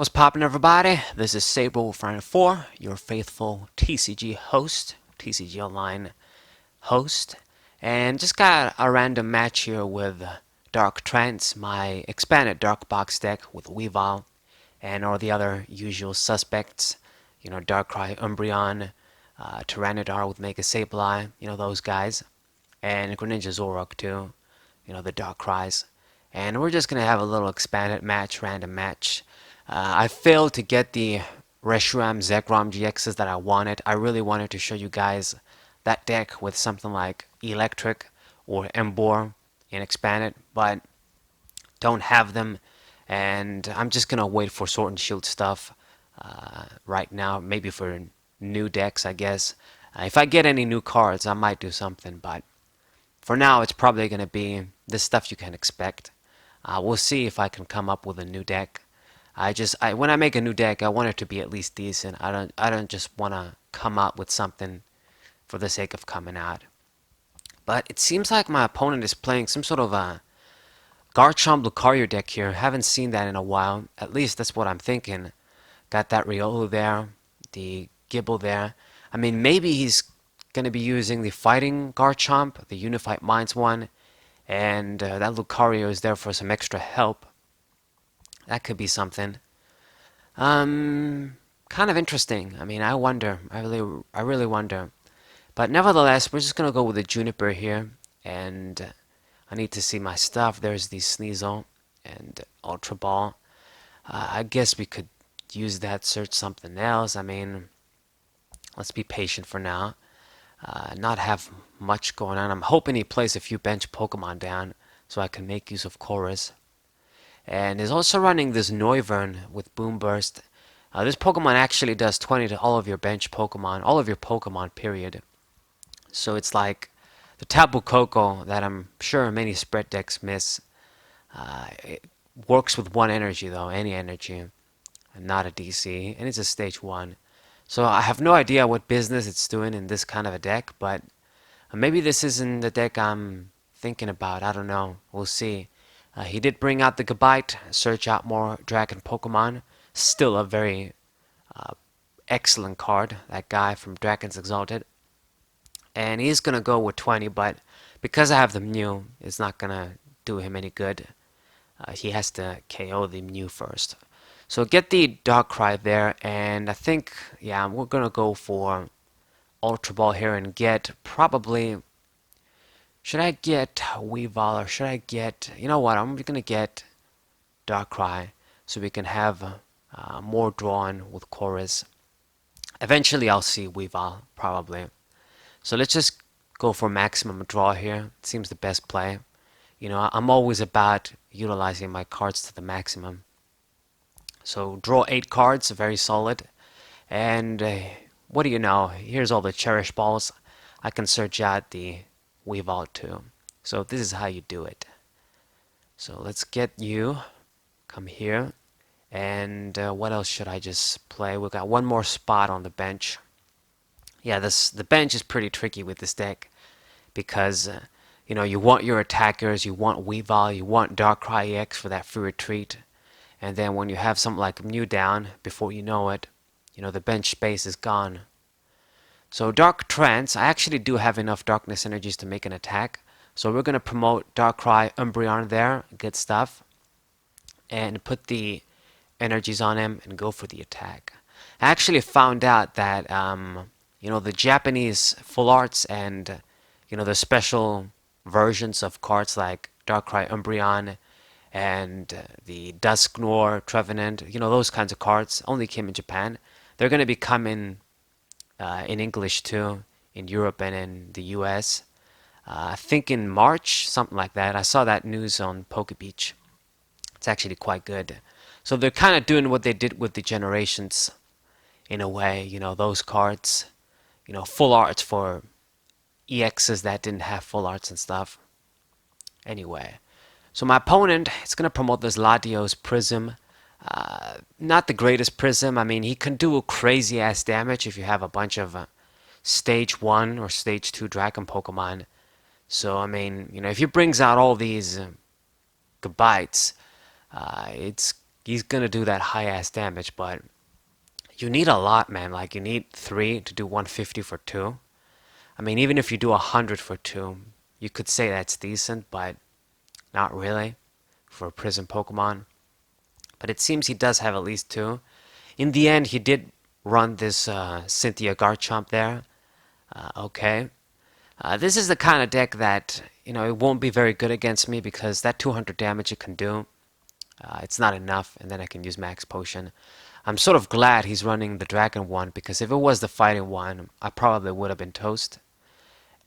What's poppin', everybody? This is Saber4, your faithful TCG host, TCG Online host, and just got a random match here with Dark Trance, my expanded Dark Box deck with Weavile, and all the other usual suspects, Darkrai Umbreon, Tyranitar with Mega Sableye, those guys, and Greninja Zoroark too, the Darkrai's. And we're just gonna have a little expanded match, random match. I failed to get the Reshiram Zekrom GXs that I wanted. I really wanted to show you guys that deck with something like Electric or Embor and expanded, but don't have them. And I'm just gonna wait for Sword and Shield stuff right now. Maybe for new decks, I guess. If I get any new cards, I might do something, but for now, it's probably gonna be the stuff you can expect. We'll see if I can come up with a new deck. When I make a new deck, I want it to be at least decent. I don't just want to come out with something for the sake of coming out. But it seems like my opponent is playing some sort of a Garchomp Lucario deck here. Haven't seen that in a while. At least that's what I'm thinking. Got that Riolu there, the Gibble there. I mean, maybe he's going to be using the Fighting Garchomp, the Unified Minds one, and that Lucario is there for some extra help. That could be something. Kind of interesting. I mean, I wonder. I really wonder. But nevertheless, we're just gonna go with the Juniper here, and I need to see my stuff. There's the Sneasel and Ultra Ball. I guess we could use that, search something else. I mean, let's be patient for now. Not have much going on. I'm hoping he plays a few bench Pokemon down so I can make use of Chorus. And he's also running this Noivern with Boom Burst. This Pokemon actually does 20 to all of your bench Pokemon, all of your Pokemon, period. So it's like the Tapu Koko that I'm sure many spread decks miss. It works with one energy though, any energy, and not a DC, and it's a stage 1. So I have no idea what business it's doing in this kind of a deck, but maybe this isn't the deck I'm thinking about. I don't know. We'll see. He did bring out the Gabite, search out more Dragon Pokemon. Still a very excellent card, that guy from Dragons Exalted. And he's going to go with 20, but because I have the Mew, it's not going to do him any good. He has to KO the Mew first. So get the Darkrai there, and I think, yeah, we're going to go for Ultra Ball here and get probably... Should I get Weavile or should I get... You know what, I'm going to get Darkrai so we can have more drawn with Chorus. Eventually I'll see Weavile, probably. So let's just go for maximum draw here. It seems the best play. I'm always about utilizing my cards to the maximum. So draw 8 cards, very solid. And what do you know? Here's all the Cherish Balls. I can search out the Weavile too. So this is how you do it. So let's get you. Come here. And what else should I just play? We've got one more spot on the bench. Yeah, the bench is pretty tricky with this deck because you want your attackers, you want Weavile, you want Darkrai EX for that free retreat, and then when you have something like Mew down, before you know it, the bench space is gone. So Dark Trance, I actually do have enough Darkness energies to make an attack, so we're gonna promote Darkrai Umbreon there, good stuff, and put the energies on him and go for the attack. I actually found out that the Japanese full arts and the special versions of cards like Darkrai Umbreon and the Dusknoir Trevenant, those kinds of cards only came in Japan. They're going to be coming in English too, in Europe and in the US. I think in March, something like that. I saw that news on PokeBeach. It's actually quite good. So they're kind of doing what they did with the Generations in a way, those cards, full arts for EXs that didn't have full arts and stuff. Anyway, so my opponent is going to promote this Latios Prism. Not the greatest Prism. I mean, he can do crazy ass damage if you have a bunch of stage 1 or stage 2 Dragon Pokemon. So, I mean, if he brings out all these Gabites, it's he's gonna do that high-ass damage, but you need a lot, man. Like, you need 3 to do 150 for 2. I mean, even if you do 100 for 2, you could say that's decent, but not really for a prison Pokemon. But it seems he does have at least 2. In the end, he did run this Cynthia Garchomp there. Okay. This is the kind of deck that, it won't be very good against me because that 200 damage it can do, it's not enough, and then I can use Max Potion. I'm sort of glad he's running the Dragon one because if it was the Fighting one, I probably would have been toast.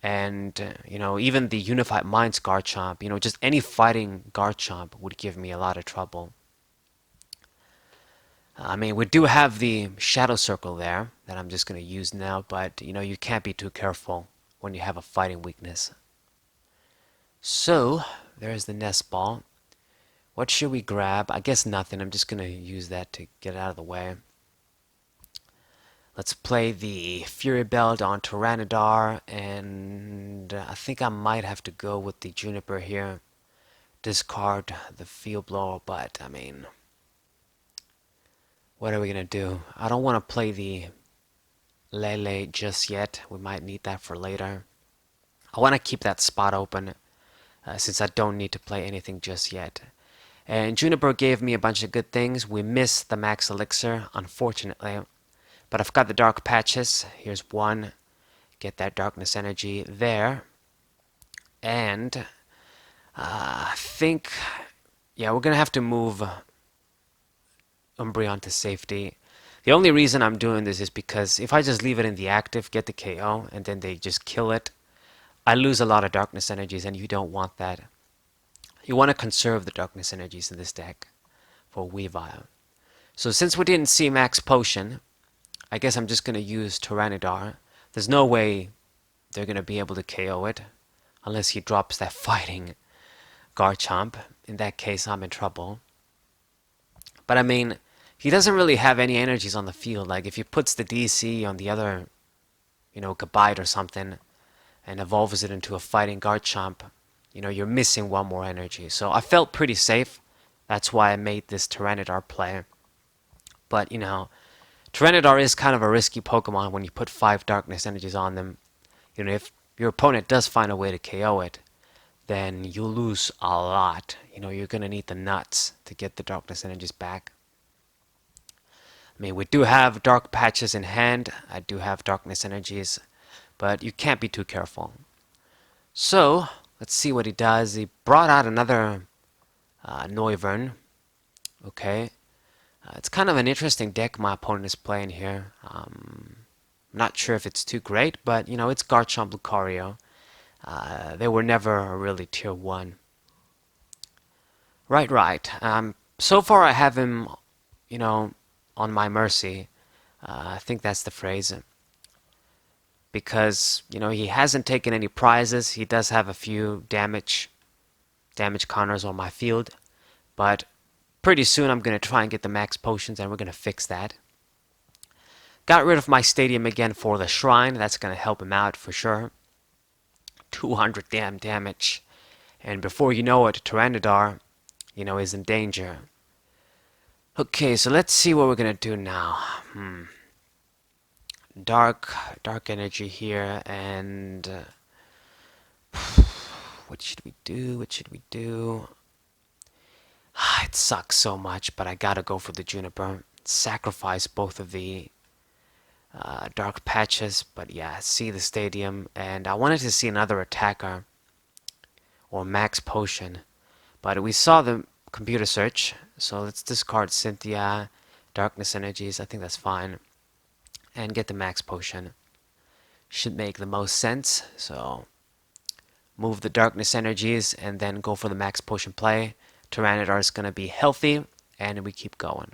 And, even the Unified Minds Garchomp, just any fighting Garchomp would give me a lot of trouble. I mean, we do have the Shadow Circle there that I'm just going to use now, but, you can't be too careful when you have a fighting weakness. So, there's the Nest Ball. What should we grab? I guess nothing. I'm just going to use that to get out of the way. Let's play the Fury Belt on Tyranitar, and I think I might have to go with the Juniper here. Discard the Field Blower, but, I mean, what are we going to do? I don't want to play the Lele just yet. We might need that for later. I want to keep that spot open since I don't need to play anything just yet. And Juniper gave me a bunch of good things. We missed the Max Elixir, unfortunately. But I've got the Dark Patches. Here's one. Get that Darkness Energy there. And I think, yeah, we're going to have to move Umbreon to safety. The only reason I'm doing this is because if I just leave it in the active, get the KO, and then they just kill it, I lose a lot of Darkness Energies, and you don't want that. You want to conserve the Darkness Energies in this deck for Weavile. So since we didn't see Max Potion, I guess I'm just going to use Tyranitar. There's no way they're going to be able to KO it unless he drops that fighting Garchomp. In that case, I'm in trouble. But I mean, he doesn't really have any energies on the field. Like if he puts the DC on the other, Gabite or something, and evolves it into a fighting Garchomp, you're missing one more energy. So I felt pretty safe. That's why I made this Tyranitar play. But, Tyranitar is kind of a risky Pokemon when you put 5 Darkness Energies on them. If your opponent does find a way to KO it, then you lose a lot. You're going to need the nuts to get the Darkness Energies back. I mean, we do have Dark Patches in hand. I do have Darkness Energies, but you can't be too careful. So, let's see what he does. He brought out another Noivern. Okay. It's kind of an interesting deck my opponent is playing here. I'm not sure if it's too great, but, it's Garchomp Lucario. They were never really tier 1. Right. So far I have him, on my mercy. I think that's the phrase. Because, he hasn't taken any prizes. He does have a few damage counters on my field. But pretty soon I'm going to try and get the Max Potions, and we're going to fix that. Got rid of my Stadium again for the Shrine. That's going to help him out for sure. 200 damn damage. And before you know it, Tyranitar, is in danger. Okay, so let's see what we're going to do now. Dark energy here, and what should we do? It sucks so much, but I gotta go for the Juniper. Sacrifice both of the Dark Patches, but yeah, see the Stadium, and I wanted to see another attacker or Max Potion, but we saw the computer search, so let's discard Cynthia, Darkness Energies, I think that's fine, and get the Max Potion. Should make the most sense, so move the Darkness Energies and then go for the Max Potion play. Tyranitar is going to be healthy, and we keep going.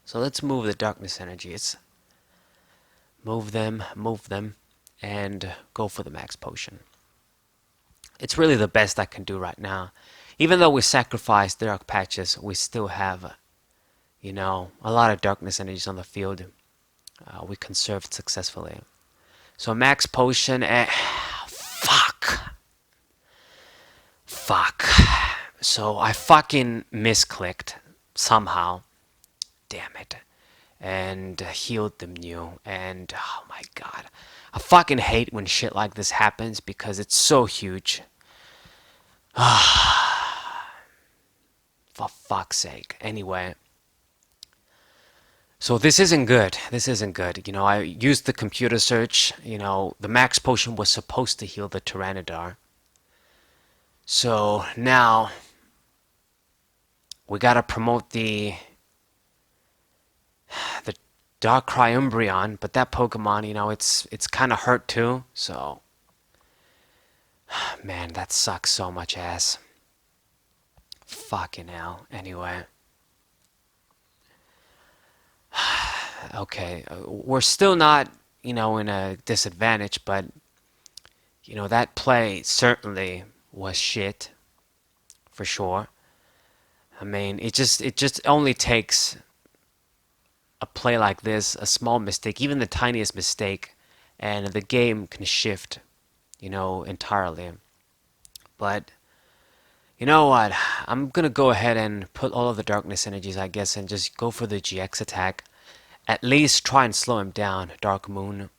So let's move the Darkness Energies. Move them, and go for the Max Potion. It's really the best I can do right now. Even though we sacrificed the Dark Patches, we still have, a lot of Darkness Energies on the field. We conserved successfully. So Max Potion, fuck. So I fucking misclicked. somehow. Damn it. And healed the Mew. And oh my god. I fucking hate when shit like this happens because it's so huge. For fuck's sake. Anyway. So this isn't good. This isn't good. You know, I used the computer search. You know, the max potion was supposed to heal the Tyranitar. So now we gotta promote the Darkrai Umbreon, but that Pokemon, you know, it's kind of hurt too. So, man, that sucks so much ass. Fucking hell. Anyway, okay, we're still not, you know, in a disadvantage, but you know that play certainly was shit for sure. I mean, it just only takes a play like this, a small mistake, even the tiniest mistake, and the game can shift, you know, entirely. But you know what? I'm gonna go ahead and put all of the darkness energies, I guess, and just go for the GX attack. At least try and slow him down, Dark Moon,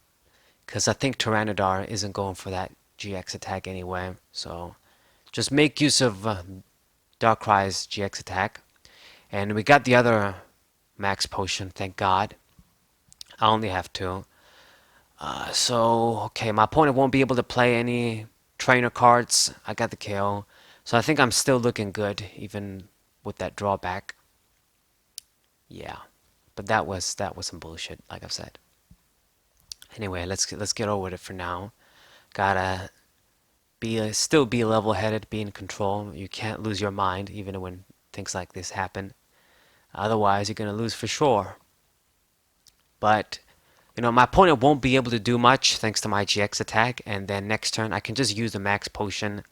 because I think Tyranitar isn't going for that GX attack anyway. So just make use of Darkrai's GX attack. And we got the other max potion, thank God. I only have two. Okay, my opponent won't be able to play any trainer cards. I got the KO. So I think I'm still looking good, even with that drawback. Yeah. But that was some bullshit, like I've said. Anyway, let's get over it for now. Gotta still be level-headed, be in control. You can't lose your mind, even when things like this happen. Otherwise, you're gonna lose for sure. But you know, my opponent won't be able to do much thanks to my GX attack, and then next turn I can just use the max potion,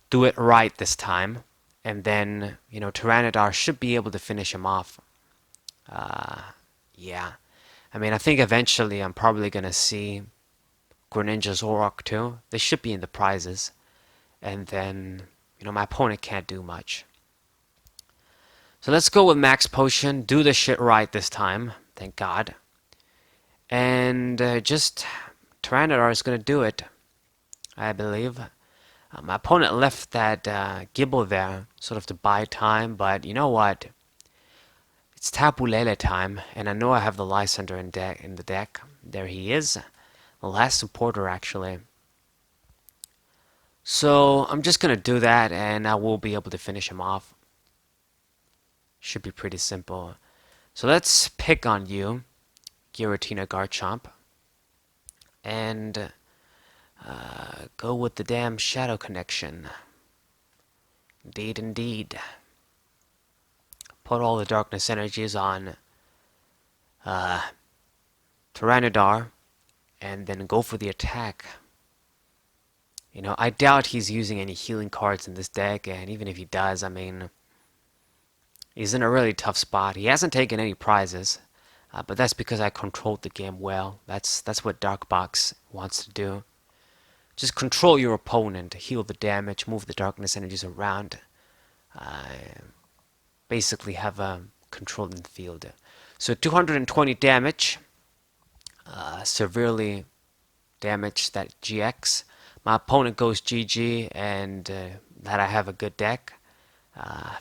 do it right this time, and then, you know, Tyranitar should be able to finish him off. Yeah. I mean, I think eventually I'm probably gonna see Greninja's Auroch too. They should be in the prizes. And then, you know, my opponent can't do much. So let's go with max potion, do the shit right this time, thank God. And just Tyranitar is gonna do it, I believe. My opponent left that Gibble there, sort of to buy time, but you know what? It's Tapu Lele time, and I know I have the Lysander in the deck. There he is, the last supporter actually. So I'm just gonna do that, and I will be able to finish him off. Should be pretty simple. So let's pick on you, Giratina Garchomp, and go with the damn Shadow Connection. Indeed, indeed. Put all the darkness energies on Tyranitar, and then go for the attack. You know, I doubt he's using any healing cards in this deck, and even if he does, I mean, he's in a really tough spot. He hasn't taken any prizes, but that's because I controlled the game well. That's what Darkbox wants to do. Just control your opponent, heal the damage, move the darkness energies around. Basically have a control in the field. So 220 damage, severely damaged that GX. My opponent goes GG, and that I have a good deck.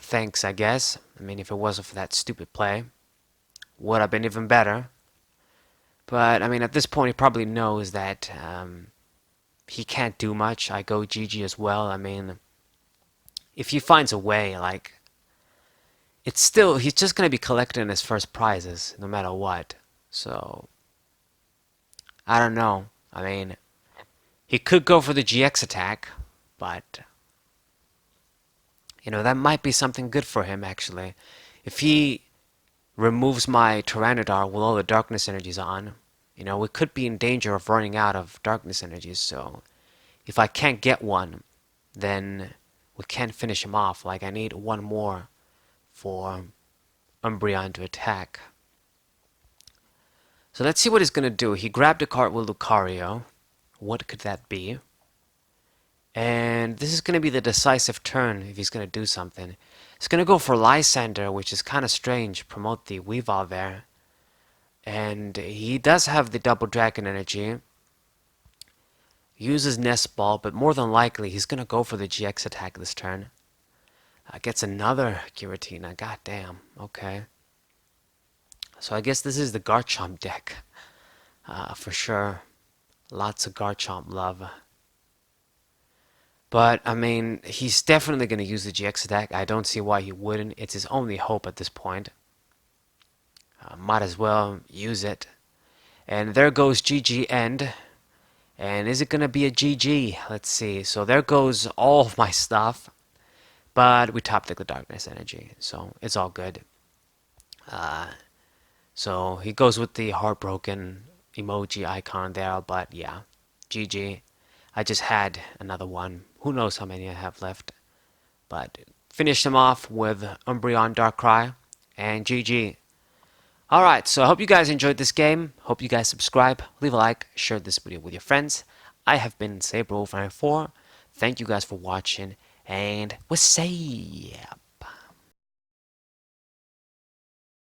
Thanks, I guess. I mean, if it wasn't for that stupid play, would have been even better. But, I mean, at this point, he probably knows that he can't do much. I go GG as well. I mean, if he finds a way, like, it's still, he's just going to be collecting his first prizes, no matter what. So, I don't know. I mean, he could go for the GX attack, but, you know, that might be something good for him, actually. If he removes my Tyranitar with all the darkness energies on, you know, we could be in danger of running out of darkness energies, so if I can't get one, then we can't finish him off. Like, I need one more for Umbreon to attack. So let's see what he's going to do. He grabbed a card with Lucario. What could that be? And this is going to be the decisive turn if he's going to do something. He's gonna go for Lysander, which is kind of strange. Promote the Weavile there. And he does have the double dragon energy. Uses Nest Ball, but more than likely he's gonna go for the GX attack this turn. Gets another Giratina. God damn. Okay. So I guess this is the Garchomp deck. For sure. Lots of Garchomp love. But, I mean, he's definitely going to use the GX attack. I don't see why he wouldn't. It's his only hope at this point. Might as well use it. And there goes GG End. And is it going to be a GG? Let's see. So there goes all of my stuff. But we top deck the Darkness Energy. So it's all good. So he goes with the heartbroken emoji icon there. But yeah, GG. I just had another one. Who knows how many I have left. But finish them off with Umbreon Darkrai and GG. Alright, so I hope you guys enjoyed this game. Hope you guys subscribe, leave a like, share this video with your friends. I have been Saber04. Thank you guys for watching, and we'll see ya.